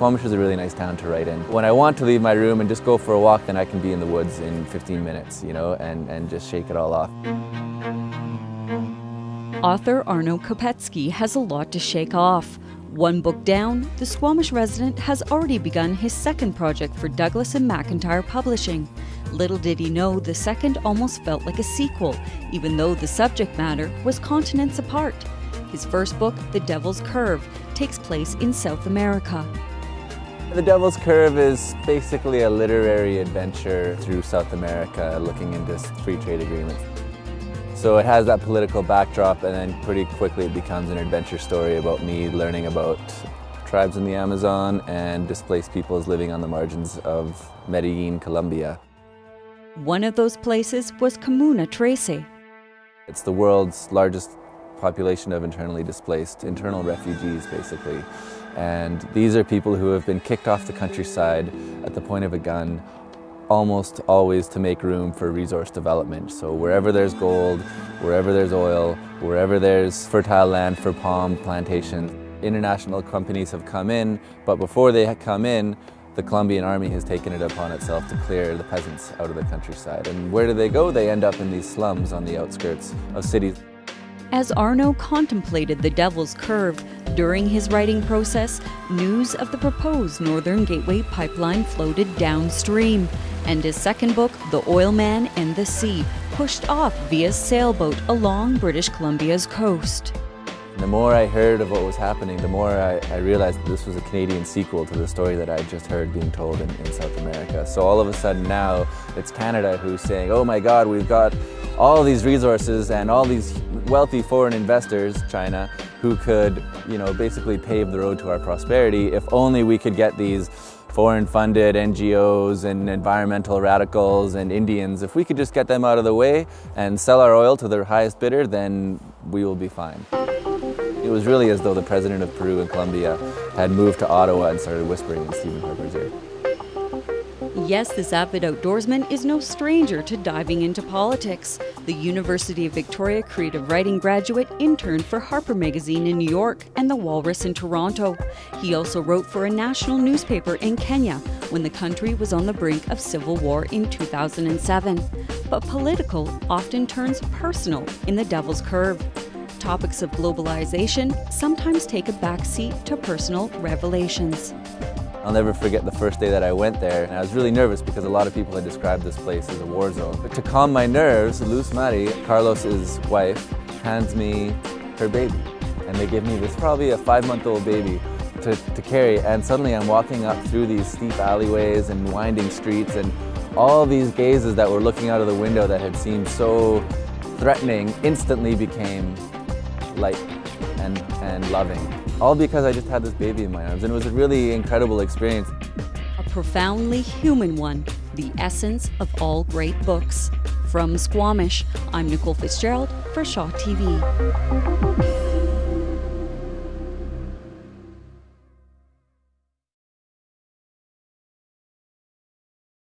Squamish is a really nice town to write in. When I want to leave my room and just go for a walk, then I can be in the woods in 15 minutes, you know, and just shake it all off. Author Arno Kopecky has a lot to shake off. One book down, the Squamish resident has already begun his second project for Douglas and McIntyre Publishing. Little did he know the second almost felt like a sequel, even though the subject matter was continents apart. His first book, The Devil's Curve, takes place in South America. The Devil's Curve is basically a literary adventure through South America, looking into free trade agreements. So it has that political backdrop, and then pretty quickly it becomes an adventure story about me learning about tribes in the Amazon and displaced peoples living on the margins of Medellin, Colombia. One of those places was Comuna 13. It's the world's largest population of internally displaced, internal refugees basically. And these are people who have been kicked off the countryside at the point of a gun, almost always to make room for resource development. So wherever there's gold, wherever there's oil, wherever there's fertile land for palm plantations, international companies have come in, but before they come in, the Colombian army has taken it upon itself to clear the peasants out of the countryside. And where do they go? They end up in these slums on the outskirts of cities. As Arno contemplated The Devil's Curve, during his writing process, news of the proposed Northern Gateway pipeline floated downstream, and his second book, The Oil Man and the Sea, pushed off via sailboat along British Columbia's coast. The more I heard of what was happening, the more I realized that this was a Canadian sequel to the story that I just heard being told in South America. So all of a sudden now, it's Canada who's saying, oh my God, we've got all these resources and all these wealthy foreign investors, China, who could, you know, basically pave the road to our prosperity if only we could get these foreign-funded NGOs and environmental radicals and Indians. If we could just get them out of the way and sell our oil to their highest bidder, then we will be fine. It was really as though the president of Peru and Colombia had moved to Ottawa and started whispering in Stephen Harper's ear. Yes, this avid outdoorsman is no stranger to diving into politics. The University of Victoria creative writing graduate interned for Harper Magazine in New York and The Walrus in Toronto. He also wrote for a national newspaper in Kenya when the country was on the brink of civil war in 2007. But political often turns personal in The Devil's Curve. Topics of globalization sometimes take a backseat to personal revelations. I'll never forget the first day that I went there, and I was really nervous because a lot of people had described this place as a war zone. But to calm my nerves, Luz Mari, Carlos's wife, hands me her baby. And they give me this probably a 5-month-old baby to carry, and suddenly I'm walking up through these steep alleyways and winding streets, and all these gazes that were looking out of the window that had seemed so threatening instantly became light and loving. All because I just had this baby in my arms, and it was a really incredible experience. A profoundly human one, the essence of all great books. From Squamish, I'm Nicole Fitzgerald for Shaw TV.